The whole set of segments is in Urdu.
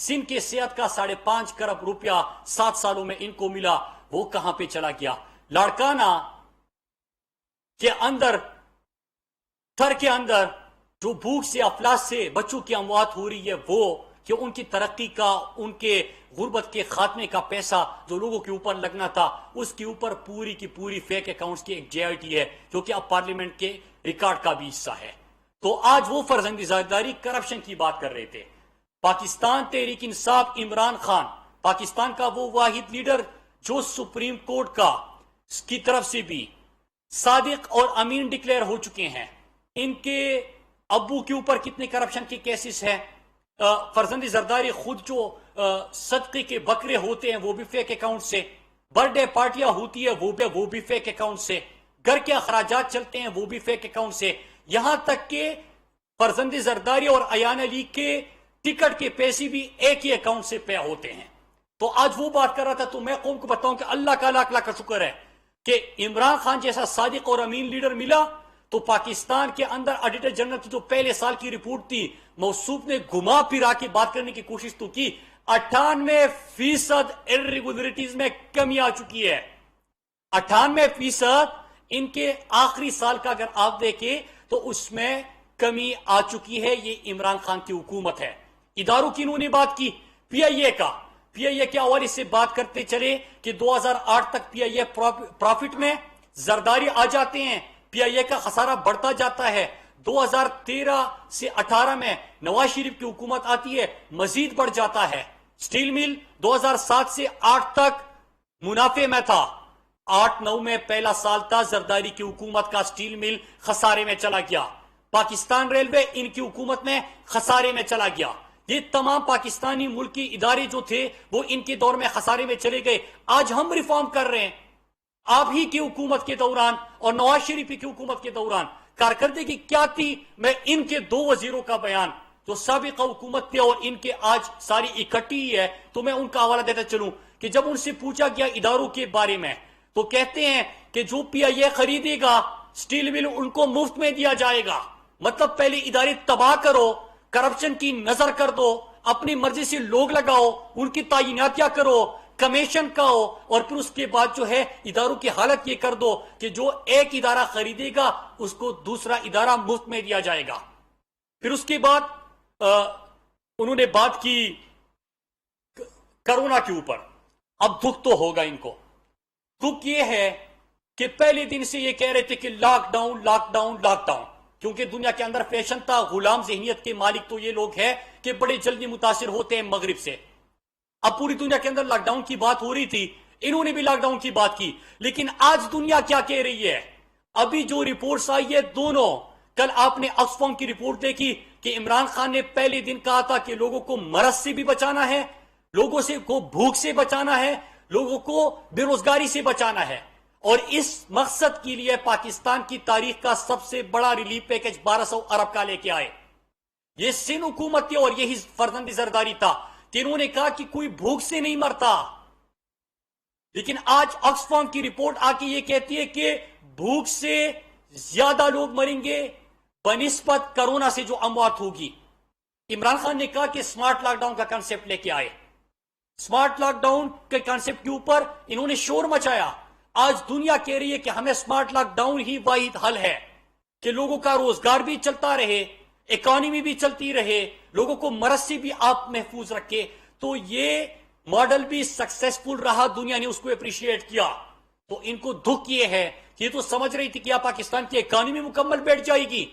سندھ کے صحت کا 5.5 کروڑ روپیہ 7 سالوں میں ان کو ملا، وہ کہاں پہ چلا گیا؟ لاڑکانہ کے اندر، تھر کے اندر جو بھوک سے افلاس سے بچوں کی اموات ہو رہی ہے، وہ کہ ان کی ترقی کا، ان کے غربت کے خاتمے کا پیسہ جو لوگوں کے اوپر لگنا تھا، اس کے اوپر پوری کی پوری فیک اکاؤنٹس کی ایک JIT ہے، جو کہ اب پارلیمنٹ کے ریکارڈ کا بھی حصہ ہے۔ تو آج وہ فرزند زرداری کرپشن کی بات کر رہے تھے۔ پاکستان تحریک انصاف عمران خان، پاکستان کا وہ واحد لیڈر جو سپریم کورٹ کا کی طرف سے بھی صادق اور امین ڈکلیئر ہو چکے ہیں۔ ان کے ابو کے اوپر کتنے کرپشن کے کیسز ہیں؟ فرزند زرداری خود جو صدقے کے بکرے ہوتے ہیں وہ بھی فیک اکاؤنٹ سے، برتھ ڈے پارٹیاں ہوتی ہے وہ بھی فیک اکاؤنٹ سے، گھر کے اخراجات چلتے ہیں وہ بھی فیک اکاؤنٹ سے، یہاں تک کہ فرزند زرداری اور ایان علی کے ٹکٹ کے پیسے بھی ایک ہی اکاؤنٹ سے پے ہوتے ہیں۔ تو آج وہ بات کر رہا تھا، تو میں قوم کو بتاؤں کہ اللہ کا لاکھ لاکھ کا شکر ہے کہ عمران خان جیسا صادق اور امین لیڈر ملا۔ تو پاکستان کے اندر آڈیٹر جنرل کی جو پہلے سال کی رپورٹ تھی، موصوف نے گھما پھرا کے بات کرنے کی کوشش تو کی، 98% irregularities میں کمی آ چکی ہے۔ 98% ان کے آخری سال کا اگر آپ دیکھیں تو اس میں کمی آ چکی ہے۔ یہ عمران خان کی حکومت ہے۔ اداروں کی انہوں نے بات کی، PIA کا، PIA کے حوالے سے بات کرتے چلے کہ 2008 تک PIA پروفٹ میں، زرداری آ جاتے ہیں، PIA کا خسارہ بڑھتا جاتا ہے۔ 2013 سے 18 میں نواز شریف کی حکومت آتی ہے، مزید بڑھ جاتا ہے۔ سٹیل مل 2007 سے 8 تک منافع میں تھا، 8-9 میں پہلا سال تھا زرداری کی حکومت کا، سٹیل مل خسارے میں چلا گیا۔ پاکستان ریلوے ان کی حکومت میں خسارے میں چلا گیا۔ یہ تمام پاکستانی ملکی ادارے جو تھے وہ ان کے دور میں خسارے میں چلے گئے۔ آج ہم ریفارم کر رہے ہیں، آپ ہی کی حکومت کے دوران اور نواز شریف کی حکومت کے دوران کارکردگی کیا تھی؟ میں ان کے 2 وزیروں کا بیان جو سابقہ حکومت تھے اور ان کے آج ساری اکٹھی ہی ہے، تو میں ان کا حوالہ دیتا چلوں کہ جب ان سے پوچھا گیا اداروں کے بارے میں تو کہتے ہیں کہ جو PIA خریدے گا سٹیل مل ان کو مفت میں دیا جائے گا۔ مطلب پہلے ادارے تباہ کرو، کرپشن کی نظر کر دو، اپنی مرضی سے لوگ لگاؤ، ان کی تعیناتیاں کرو، کمیشن کا ہو، اور پھر اس کے بعد جو ہے اداروں کی حالت یہ کر دو کہ جو ایک ادارہ خریدے گا اس کو دوسرا ادارہ مفت میں دیا جائے گا۔ پھر اس کے بعد انہوں نے بات کی کرونا کے اوپر۔ اب دکھ تو ہوگا ان کو، دکھ یہ ہے کہ پہلے دن سے یہ کہہ رہے تھے کہ lockdown lockdown lockdown, کیونکہ دنیا کے اندر فیشن تھا، غلام ذہنیت کے مالک تو یہ لوگ ہیں کہ بڑے جلدی متاثر ہوتے ہیں مغرب سے۔ اب پوری دنیا کے اندر لاک ڈاؤن کی بات ہو رہی تھی، انہوں نے بھی لاک ڈاؤن کی بات کی، لیکن آج دنیا کیا کہہ رہی ہے؟ ابھی جو رپورٹس آئی ہے دونوں، کل آپ نے آکسفام کی رپورٹ دیکھی کہ عمران خان نے پہلے دن کہا تھا کہ لوگوں کو مرض سے بھی بچانا ہے، لوگوں کو بھوک سے بچانا ہے، لوگوں کو بے روزگاری سے بچانا ہے، اور اس مقصد کے لیے پاکستان کی تاریخ کا سب سے بڑا ریلیف پیکج 1200 ارب کا لے کے آئے۔ یہ سندھ حکومت تھی اور یہی فرزند زرداری تھا کہ انہوں نے کہا کہ کوئی بھوک سے نہیں مرتا، لیکن آج آکسفام کی رپورٹ آ کے یہ کہتی ہے کہ بھوک سے زیادہ لوگ مریں گے بنسبت کرونا سے جو اموات ہوگی۔ عمران خان نے کہا کہ سمارٹ لاک ڈاؤن کا کنسپٹ لے کے آئے، سمارٹ لاک ڈاؤن کے کنسپٹ کے اوپر انہوں نے شور مچایا۔ آج دنیا کہہ رہی ہے کہ ہمیں سمارٹ لاک ڈاؤن ہی واحد حل ہے کہ لوگوں کا روزگار بھی چلتا رہے، اکانومی بھی چلتی رہے، لوگوں کو مرض سے بھی آپ محفوظ رکھے۔ تو یہ ماڈل بھی سکسیسفل رہا، دنیا نے اس کو اپریشیٹ کیا۔ تو ان کو دکھ یہ ہے کہ یہ تو سمجھ رہی تھی کہ یا پاکستان کی اکانومی مکمل بیٹھ جائے گی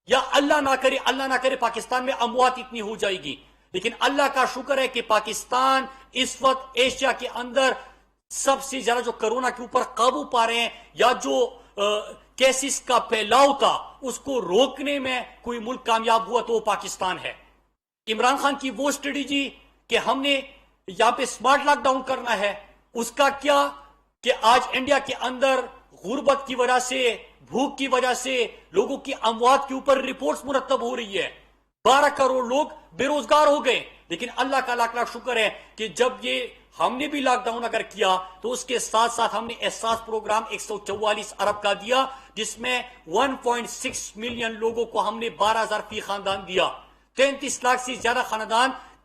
یا اللہ نہ کرے پاکستان میں اموات اتنی ہو جائے گی، لیکن اللہ کا شکر ہے کہ پاکستان اس وقت ایشیا کے اندر سب سے زیادہ جو کرونا کے اوپر قابو پا رہے ہیں، یا جو کیسز کا پھیلاؤ تھا اس کو روکنے میں کوئی ملک کامیاب ہوا تو وہ پاکستان ہے۔ عمران خان کی وہ اسٹریٹجی کہ ہم نے یہاں پہ سمارٹ لاک ڈاؤن کرنا ہے، اس کا کیا کہ آج انڈیا کے اندر غربت کی وجہ سے، بھوک کی وجہ سے لوگوں کی اموات کے اوپر رپورٹس مرتب ہو رہی ہے، 12 کروڑ لوگ بے روزگار ہو گئے، لیکن اللہ کا لاکھ لاکھ شکر ہے کہ جب یہ ہم نے بھی لاک ڈاؤن اگر کیا تو اس کے ساتھ ساتھ ہم نے احساس پروگرام 144 ارب کا دیا، جس میں 1.6 ملین لوگوں کو ہم نے 12,000 فی خاندان دیا، 33 لاکھ سے زیادہ خاندان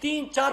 3-4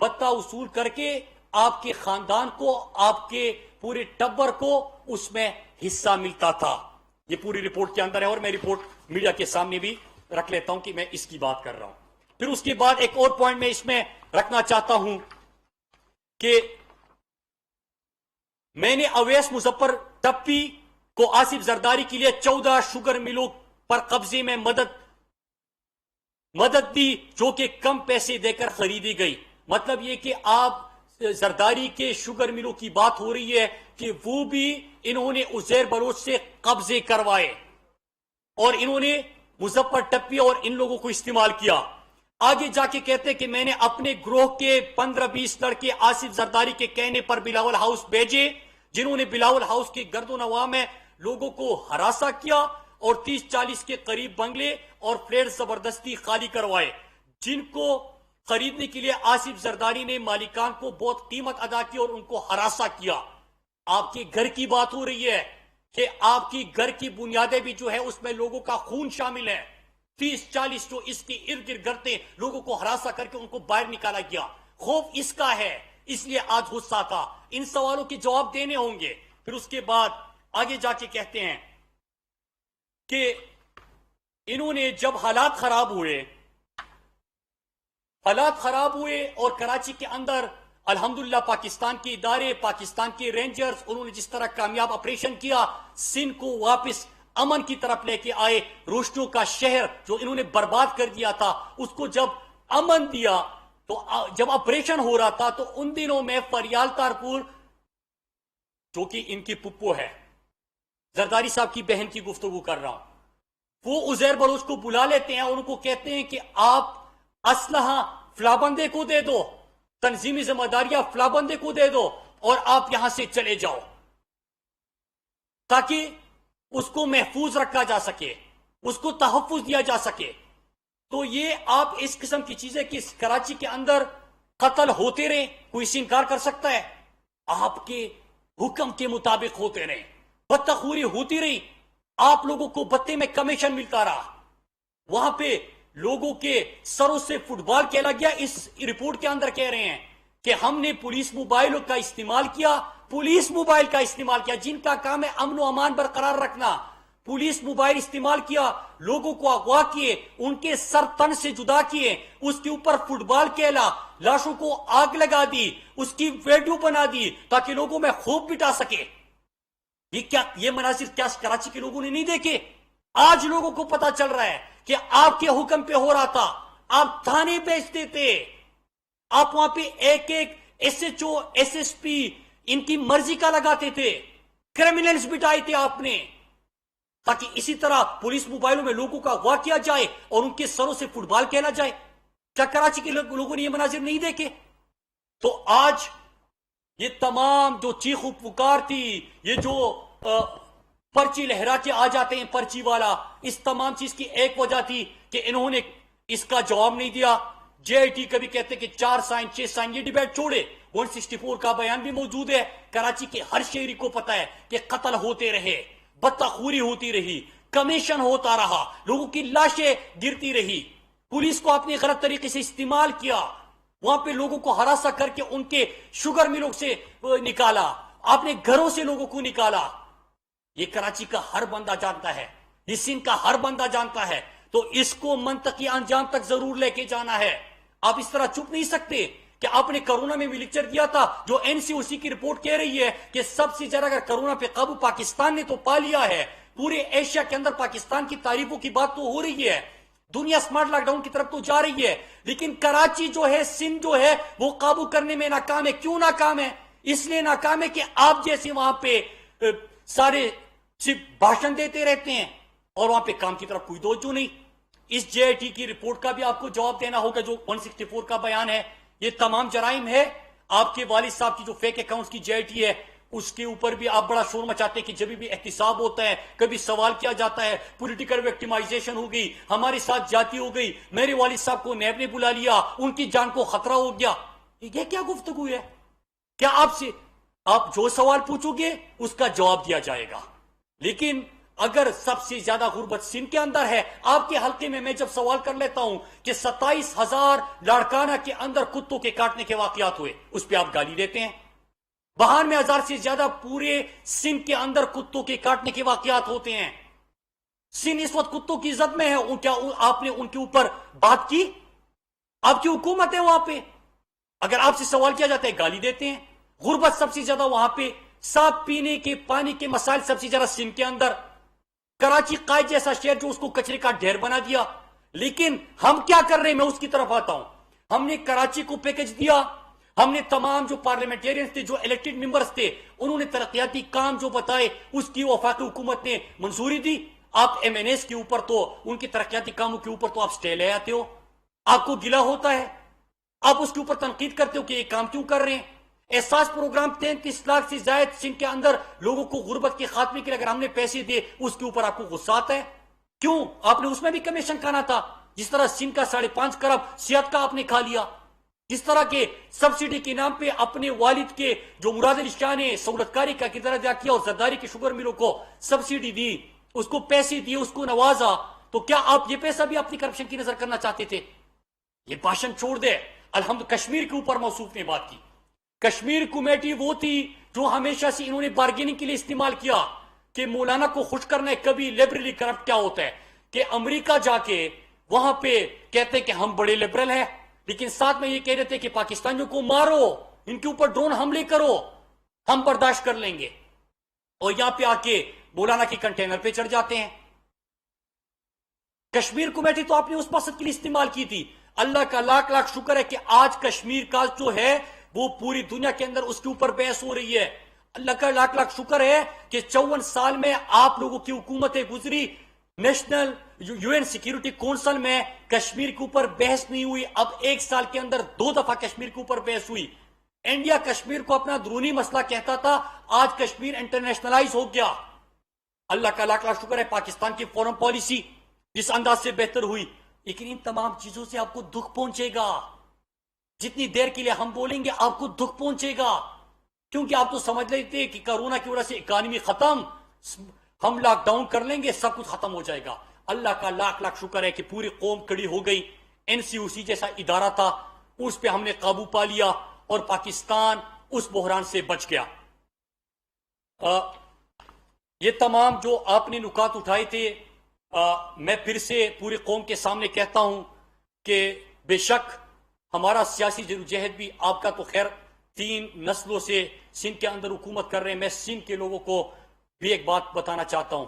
بتہ وصول کر کے آپ کے خاندان کو، آپ کے پورے ٹبر کو اس میں حصہ ملتا تھا. یہ پوری رپورٹ کے اندر ہے، اور میں رپورٹ میڈیا کے سامنے بھی رکھ لیتا ہوں کہ میں اس کی بات کر رہا ہوں. پھر اس کے بعد ایک اور پوائنٹ میں اس میں رکھنا چاہتا ہوں کہ میں نے اویس مظفر ٹپی کو آصف زرداری کے لیے 14 شوگر ملوں پر قبضے میں مدد دی، جو کہ کم پیسے دے کر خریدی گئی. مطلب یہ کہ آپ زرداری کے شوگر ملوں کی بات ہو رہی ہے کہ وہ بھی انہوں نے عزیر بلوچ سے قبضے کروائے، اور انہوں نے مظفر ٹپی اور ان لوگوں کو استعمال کیا. آگے جا کے کہتے کہ میں نے اپنے گروہ کے 15-20 لڑکے آصف زرداری کے کہنے پر بلاول ہاؤس بھیجے، جنہوں نے بلاول ہاؤس کی گرد و نواح میں لوگوں کو ہراساں کیا اور 30-40 کے قریب بنگلے اور فلیٹ زبردستی خالی کروائے، جن کو خریدنے کے لیے آصف زرداری نے مالکان کو بہت قیمت ادا کی اور ان کو ہراساں کیا. آپ کے گھر کی بات ہو رہی ہے کہ آپ کی گھر کی بنیادیں بھی جو ہے اس میں لوگوں کا خون شامل ہے. 30-40 جو اس کے ارد گرد گرتے لوگوں کو ہراساں کر کے ان کو باہر نکالا گیا. خوف اس کا ہے، اس لیے آج غصہ تھا. ان سوالوں کے جواب دینے ہوں گے. پھر اس کے بعد آگے جا کے کہتے ہیں کہ انہوں نے جب حالات خراب ہوئے اور کراچی کے اندر الحمدللہ پاکستان کے ادارے، پاکستان کے رینجرز، انہوں نے جس طرح کامیاب آپریشن کیا، سندھ کو واپس امن کی طرف لے کے آئے. روشنیوں کا شہر جو انہوں نے برباد کر دیا تھا، اس کو جب امن دیا، تو جب آپریشن ہو رہا تھا تو ان دنوں میں فریال تارپور، جو کہ ان کی پپو ہے، زرداری صاحب کی بہن کی گفتگو کر رہا ہوں، وہ عزیر بلوچ کو بلا لیتے ہیں اور ان کو کہتے ہیں کہ آپ اسلحہ فلاں بندے کو دے دو، تنظیمی ذمہ داریاں فلاں بندے کو دے دو، اور آپ یہاں سے چلے جاؤ، تاکہ اس کو محفوظ رکھا جا سکے، اس کو تحفظ دیا جا سکے. تو یہ آپ اس قسم کی چیزیں کہ کراچی کے اندر قتل ہوتے رہے، کوئی اس انکار کر سکتا ہے؟ آپ کے حکم کے مطابق ہوتے رہے، بتخوری ہوتی رہی، آپ لوگوں کو بتے میں کمیشن ملتا رہا، وہاں پہ لوگوں کے سروں سے فٹ بال کھیلا گیا. اس رپورٹ کے اندر کہہ رہے ہیں کہ ہم نے پولیس موبائل کا استعمال کیا، جن کا کام ہے امن و امان برقرار رکھنا. پولیس موبائل استعمال کیا، لوگوں کو اغوا کیے، ان کے سر تن سے جدا کیے، اس کے اوپر فٹ بال کھیلا، لاشوں کو آگ لگا دی، اس کی ویڈیو بنا دی تاکہ لوگوں میں خوف بٹا سکے. یہ مناظر کیا کراچی کے لوگوں نے نہیں دیکھے؟ آج لوگوں کو پتا چل رہا ہے کہ آپ کے حکم پہ ہو رہا تھا. آپ تھانے بیچتے تھے، آپ وہاں پہ ایک S H O, S S P ان کی مرضی کا لگاتے تھے، کرمنلز بٹائے تھے آپ نے، تاکہ اسی طرح پولیس موبائلوں میں لوگوں کا اغوا کیا جائے اور ان کے سروں سے فٹ بال کھیلا جائے. کیا کراچی کے لوگوں نے یہ مناظر نہیں دیکھے؟ تو آج یہ تمام جو چیخ و پکار تھی، یہ جو پرچی لہرا کے آ جاتے ہیں پرچی والا، اس تمام چیز کی ایک وجہ تھی کہ انہوں نے اس کا جواب نہیں دیا. جے آئی ٹی کبھی کہتے کہ 4 سائن 6 سائن، یہ ڈیبیٹ چھوڑے. 164 کا بیان بھی موجود ہے. کراچی کے ہر شہری کو پتا ہے کہ قتل ہوتے رہے، بتخوری ہوتی رہی، کمیشن ہوتا رہا، لوگوں کی لاشیں گرتی رہی، پولیس کو آپ نے غلط طریقے سے استعمال کیا، وہاں پہ لوگوں کو ہراساں کر کے ان کے شوگر ملوں سے نکالا، آپ نے گھروں سے لوگوں کو نکالا. یہ کراچی کا ہر بندہ جانتا ہے، یہ سندھ کا ہر بندہ جانتا ہے. تو اس کو منطقی انجام تک ضرور لے کے جانا ہے. آپ اس طرح چپ نہیں سکتے کہ آپ نے کرونا میں بھی لیکچر دیا تھا، جو این سی او سی کی رپورٹ کہہ رہی ہے کہ سب سے زیادہ اگر کرونا پہ قابو پاکستان نے تو پا لیا ہے. پورے ایشیا کے اندر پاکستان کی تعریفوں کی بات تو ہو رہی ہے، دنیا سمارٹ لاک ڈاؤن کی طرف تو جا رہی ہے، لیکن کراچی جو ہے، سندھ جو ہے، وہ قابو کرنے میں ناکام ہے. کیوں ناکام ہے؟ اس لیے ناکام ہے کہ آپ جیسے وہاں پہ سارے صرف بھاشن دیتے رہتے ہیں اور وہاں پہ کام کی طرف کوئی توجہ نہیں. اس جے آئی ٹی کی رپورٹ کا بھی آپ کو جواب دینا ہوگا، جو 164 کا بیان ہے. یہ تمام جرائم ہے. آپ کے والد صاحب کی جو فیک اکاؤنٹس کی جے آئی ٹی ہے، اس کے اوپر بھی آپ بڑا شور مچاتے ہیں کہ جب بھی احتساب ہوتا ہے کبھی سوال کیا جاتا ہے، پولیٹیکل وکٹمائزیشن ہو گئی، ہمارے ساتھ جاتی ہو گئی، میرے والد صاحب کو نیب نے بلا لیا، ان کی جان کو خطرہ ہو گیا. یہ کیا گفتگو ہے؟ کیا آپ سے آپ جو سوال پوچھو گے اس کا جواب دیا جائے گا، لیکن اگر سب سے زیادہ غربت سندھ کے اندر ہے، آپ کے حلقے میں جب سوال کر لیتا ہوں کہ 27,000 لاڑکانہ کے اندر کتوں کے کاٹنے کے واقعات ہوئے، اس پہ آپ گالی دیتے ہیں۔ 92,000 سے زیادہ پورے سندھ کے اندر کتوں کے کاٹنے کے واقعات ہوتے ہیں۔ سندھ اس وقت کتوں کی زد میں ہے، کیا آپ نے ان کے اوپر بات کی؟ آپ کی حکومت ہے وہاں پہ، اگر آپ سے سوال کیا جاتا ہے گالی دیتے ہیں۔ غربت سب سے زیادہ وہاں پہ، صاف پینے کے پانی کے مسائل سب سے زیادہ سندھ کے اندر۔ کراچی قائد جیسا شہر جو اس کو کچرے کا ڈھیر بنا دیا، لیکن ہم کیا کر رہے ہیں؟ میں اس کی طرف آتا ہوں۔ ہم نے کراچی کو پیکج دیا، ہم نے تمام جو پارلیمنٹیرینز تھے، جو الیکٹڈ ممبرز تھے، انہوں نے ترقیاتی کام جو بتائے اس کی وفاقی حکومت نے منظوری دی۔ آپ ایم این ایز کے اوپر تو، ان کی ترقیاتی کاموں کے اوپر تو آپ سٹے لے آتے ہو، آپ کو گلہ ہوتا ہے، آپ اس کے اوپر تنقید کرتے ہو کہ یہ کام کیوں کر رہے ہیں۔ احساس پروگرام 33 لاکھ سے زائد سندھ کے اندر لوگوں کو غربت کے خاتمے کے لیے اگر ہم نے پیسے دیے، اس کے اوپر آپ کو غصہ آتا ہے کیوں؟ آپ نے اس میں بھی کمیشن کھانا تھا، جس طرح سندھ کا 5.5 کروڑ صحت کا آپ نے کھا لیا، جس طرح کے سبسڈی کے نام پہ اپنے والد کے جو مراد علی شاہ نے سہولت کاری کا کردار ادا کیا اور زرداری کے شوگر ملوں کو سبسڈی دی، اس کو پیسے دیے، اس کو نوازا، تو کیا آپ یہ پیسہ بھی اپنی کرپشن کی نظر کرنا چاہتے تھے؟ یہ بھاشن چھوڑ دے۔ الحمد کشمیر کے اوپر موصوف نے بات کی، کشمیر کمیٹی وہ تھی جو ہمیشہ سے انہوں نے بارگیننگ کے لیے استعمال کیا کہ مولانا کو خوش کرنا ہے۔ کبھی لبرلی کرپٹ کیا ہوتا ہے کہ امریکہ جا کے وہاں پہ کہتے ہیں کہ ہم بڑے لبرل ہیں، لیکن ساتھ میں یہ کہہ دیتے کہ پاکستانیوں کو مارو، ان کے اوپر ڈرون حملے کرو، ہم برداشت کر لیں گے، اور یہاں پہ آ کے مولانا کی کنٹینر پہ چڑھ جاتے ہیں۔ کشمیر کمیٹی تو آپ نے اس مقصد کے لیے استعمال کی تھی۔ اللہ کا لاکھ لاکھ شکر ہے کہ آج کشمیر کا جو ہے وہ پوری دنیا کے اندر اس کے اوپر بحث ہو رہی ہے۔ اللہ کا لاکھ لاکھ شکر ہے کہ 54 سال میں آپ لوگوں کی حکومتیں گزری، national U N security council میں کشمیر کے اوپر بحث نہیں ہوئی۔ اب 1 سال کے اندر 2 دفعہ کشمیر کے اوپر بحث ہوئی۔ انڈیا کشمیر کو اپنا درونی مسئلہ کہتا تھا، آج کشمیر انٹرنیشنلائز ہو گیا۔ اللہ کا لاکھ لاکھ شکر ہے پاکستان کی فورن پالیسی جس انداز سے بہتر ہوئی، لیکن ان تمام چیزوں سے آپ کو دکھ پہنچے گا۔ جتنی دیر کے لیے ہم بولیں گے آپ کو دکھ پہنچے گا، کیونکہ آپ تو سمجھ لیتے کہ کرونا کی وجہ سے اکانومی ختم، ہم لاک ڈاؤن کر لیں گے سب کچھ ختم ہو جائے گا۔ اللہ کا لاکھ لاکھ شکر ہے کہ پوری قوم کڑی ہو گئی۔ این سی او سی جیسا ادارہ تھا، اس پہ ہم نے قابو پا لیا اور پاکستان اس بحران سے بچ گیا۔ یہ تمام جو آپ نے نکات اٹھائے تھے، میں پھر سے پوری قوم کے سامنے کہتا ہوں کہ بے شک ہمارا سیاسی جدوجہد بھی، آپ کا تو خیر 3 نسلوں سے سندھ کے اندر حکومت کر رہے ہیں، میں سندھ کے لوگوں کو بھی ایک بات بتانا چاہتا ہوں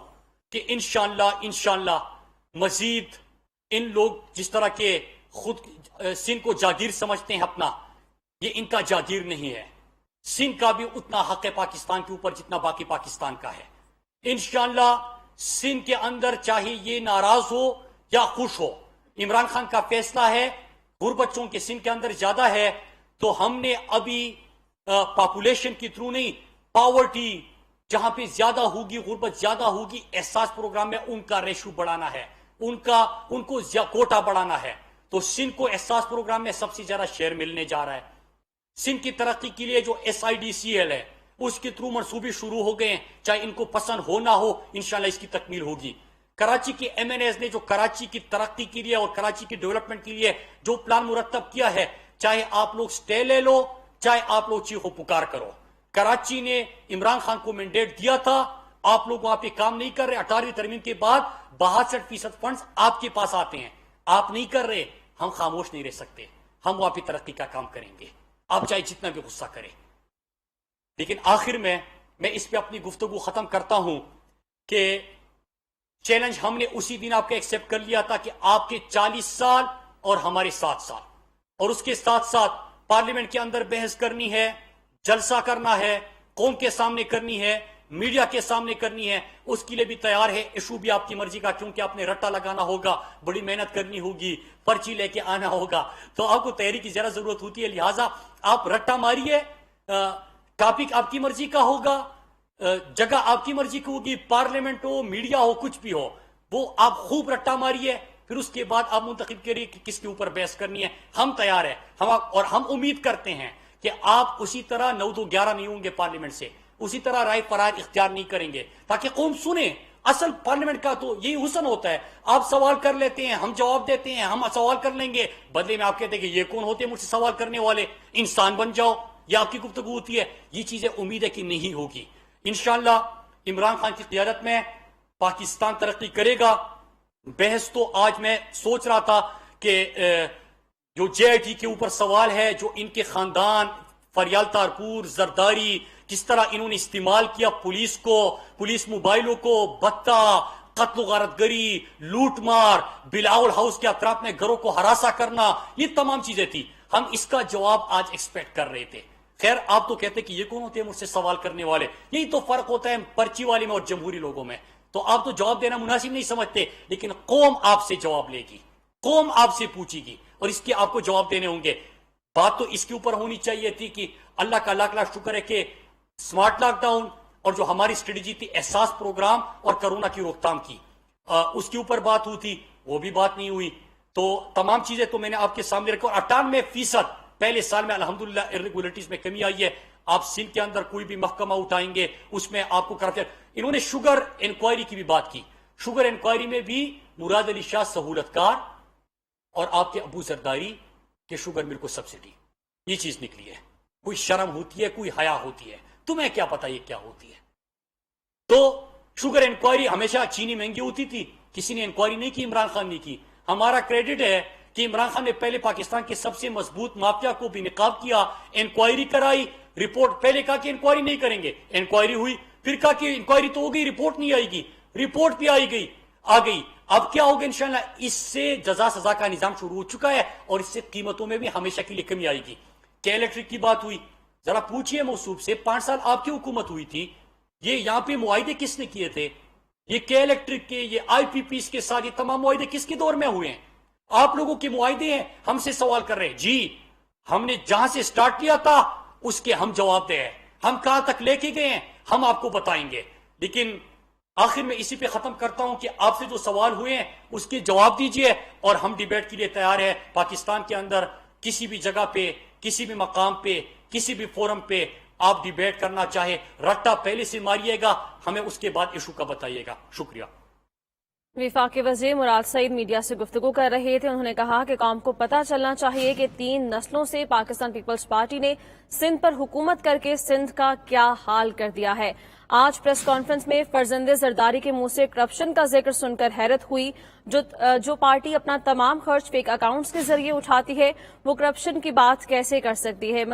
کہ انشاءاللہ مزید ان لوگ جس طرح کے خود سندھ کو جاگیر سمجھتے ہیں اپنا، یہ ان کا جاگیر نہیں ہے۔ سندھ کا بھی اتنا حق ہے پاکستان کے اوپر جتنا باقی پاکستان کا ہے۔ انشاءاللہ سندھ کے اندر چاہے یہ ناراض ہو یا خوش ہو، عمران خان کا فیصلہ ہے، غربت چونکہ سندھ کے اندر زیادہ ہے تو ہم نے ابھی پاپولیشن کی تھرو نہیں، پاورٹی جہاں پہ زیادہ ہوگی، غربت زیادہ ہوگی، احساس پروگرام میں ان کا ریشو بڑھانا ہے، ان کو کوٹا بڑھانا ہے۔ تو سندھ کو احساس پروگرام میں سب سے زیادہ شیئر ملنے جا رہا ہے۔ سندھ کی ترقی کے لیے جو SIDCL ہے اس کے تھرو منصوبے شروع ہو گئے ہیں، چاہے ان کو پسند ہو نہ ہو، انشاءاللہ اس کی تکمیل ہوگی۔ کراچی کے MNAs نے جو کراچی کی ترقی کے لیے اور کراچی کی ڈیولپمنٹ کے لیے جو پلان مرتب کیا ہے، چاہے آپ لوگ سٹے لے لو، چاہے آپ لوگ چیخو پکار کرو، کراچی نے عمران خان کو مینڈیٹ دیا تھا، آپ لوگ وہاں پہ کام نہیں کر رہے۔ 18ویں ترمیم کے بعد 62% فنڈز آپ کے پاس آتے ہیں، آپ نہیں کر رہے، ہم خاموش نہیں رہ سکتے، ہم وہاں پہ ترقی کا کام کریں گے، آپ چاہے جتنا بھی غصہ کریں۔ لیکن آخر میں اس پہ اپنی گفتگو ختم کرتا ہوں کہ چیلنج ہم نے اسی دن آپ کا ایکسیپٹ کر لیا تھا کہ آپ کے 40 سال اور ہمارے 7 سال، اور اس کے ساتھ ساتھ پارلیمنٹ کے اندر بحث کرنی ہے، جلسہ کرنا ہے، قوم کے سامنے کرنی ہے، میڈیا کے سامنے کرنی ہے، اس کے لیے بھی تیار ہے۔ ایشو بھی آپ کی مرضی کا، کیونکہ آپ نے رٹا لگانا ہوگا، بڑی محنت کرنی ہوگی، پرچی لے کے آنا ہوگا، تو آپ کو تیاری کی زیادہ ضرورت ہوتی ہے، لہٰذا آپ رٹا ماریے، ٹاپک آپ کی مرضی کا ہوگا، جگہ آپ کی مرضی کی ہوگی، پارلیمنٹ ہو، میڈیا ہو، کچھ بھی ہو، وہ آپ خوب رٹا ماریے، پھر اس کے بعد آپ منتخب کریے کہ کس کے اوپر بحث کرنی ہے۔ ہم تیار ہیں، اور ہم امید کرتے ہیں کہ آپ اسی طرح 9-2-11 نہیں ہوں گے پارلیمنٹ سے، اسی طرح رائے فرائض اختیار نہیں کریں گے، تاکہ قوم سنے، اصل پارلیمنٹ کا تو یہی حسن ہوتا ہے، آپ سوال کر لیتے ہیں، ہم جواب دیتے ہیں، ہم سوال کر لیں گے، بدلے میں آپ کہتے ہیں کہ یہ کون ہوتے ہیں مجھ سے سوال کرنے والے، انسان بن جاؤ، یہ آپ کی گفتگو ہوتی ہے. یہ چیزیں امید ہے کہ نہیں ہوگی. انشاءاللہ عمران خان کی قیادت میں پاکستان ترقی کرے گا. بحث تو آج میں سوچ رہا تھا کہ جو جے آئی ٹی کے اوپر سوال ہے، جو ان کے خاندان فریال تارپور، زرداری، کس طرح انہوں نے استعمال کیا پولیس کو، پولیس موبائلوں کو، بتہ، قتل و غارت گری، لوٹ مار، بلاول ہاؤس کے اطراف میں گھروں کو ہراساں کرنا، یہ تمام چیزیں تھی. ہم اس کا جواب آج ایکسپیکٹ کر رہے تھے. خیر آپ تو کہتے کہ یہ کون ہوتے ہیں مجھ سے سوال کرنے والے. یہی تو فرق ہوتا ہے پرچی والے میں اور جمہوری لوگوں میں. تو آپ تو جواب دینا مناسب نہیں سمجھتے، لیکن قوم آپ سے جواب لے گی، قوم آپ سے پوچھے گی اور اس کے آپ کو جواب دینے ہوں گے. بات تو اس کے اوپر ہونی چاہیے تھی کہ اللہ کا لاکھ لاکھ شکر ہے کہ سمارٹ لاک ڈاؤن اور جو ہماری اسٹریٹجی تھی احساس پروگرام اور کرونا کی روک تھام کی، اس کے اوپر بات ہوئی تھی، وہ بھی بات نہیں ہوئی. تو تمام چیزیں تو میں نے آپ کے سامنے رکھی. اور 98% پہلے سال میں الحمدللہ ارریگولیٹیز میں کمی آئی ہے. آپ سندھ کے اندر کوئی بھی محکمہ اٹھائیں گے اس میں آپ کو کرپشن. انہوں نے شوگر انکوائری کی بھی بات کی. شوگر انکوائری میں بھی مراد علی شاہ سہولت کار اور آپ کے ابو زرداری کے شوگر مل کو سبسڈی، یہ چیز نکلی ہے. کوئی شرم ہوتی ہے، کوئی حیا ہوتی ہے، تمہیں کیا پتا یہ کیا ہوتی ہے. تو شوگر انکوائری ہمیشہ چینی مہنگی ہوتی تھی، کسی نے انکوائری نہیں کی، عمران خان نے کی. ہمارا کریڈٹ ہے کہ عمران خان نے پہلے پاکستان کے سب سے مضبوط مافیا کو بھی نقاب کیا، انکوائری کرائی، رپورٹ پہلے کہا کہ انکوائری نہیں کریں گے، انکوائری ہوئی، پھر کہا کہ انکوائری تو ہو گئی، رپورٹ نہیں آئے گی، رپورٹ بھی آ گئی. اب کیا ہوگا انشاءاللہ اس سے جزا سزا کا نظام شروع ہو چکا ہے اور اس سے قیمتوں میں بھی ہمیشہ کے لیے کمی آئے گی. کیا الیکٹرک کی بات ہوئی، ذرا پوچھئے موصوف سے، 5 سال آپ کی حکومت ہوئی تھی، یہ یہاں پہ معاہدے کس نے کیے تھے؟ یہ کے الیکٹرک کے، یہ آئی پی پیز کے ساتھ، یہ تمام معاہدے کس کے دور میں ہوئے ہیں؟ آپ لوگوں کے معاہدے ہیں، ہم سے سوال کر رہے ہیں. جی ہم نے جہاں سے سٹارٹ کیا تھا اس کے ہم جواب دے ہیں، ہم کہاں تک لے کے گئے ہیں ہم آپ کو بتائیں گے. لیکن آخر میں اسی پہ ختم کرتا ہوں کہ آپ سے جو سوال ہوئے ہیں اس کے جواب دیجئے اور ہم ڈیبیٹ کے لیے تیار ہیں. پاکستان کے اندر کسی بھی جگہ پہ، کسی بھی مقام پہ، کسی بھی فورم پہ آپ ڈیبیٹ کرنا چاہے، رٹا پہلے سے ماریے گا، ہمیں اس کے بعد ایشو کا بتائیے گا. شکریہ. وفاقی وزیر مراد سعید میڈیا سے گفتگو کر رہے تھے. انہوں نے کہا کہ قوم کو پتہ چلنا چاہیے کہ 3 نسلوں سے پاکستان پیپلز پارٹی نے سندھ پر حکومت کر کے سندھ کا کیا حال کر دیا ہے. آج پریس کانفرنس میں فرزند زرداری کے منہ سے کرپشن کا ذکر سن کر حیرت ہوئی. جو پارٹی اپنا تمام خرچ فیک اکاؤنٹس کے ذریعے اٹھاتی ہے وہ کرپشن کی بات کیسے کر سکتی ہے؟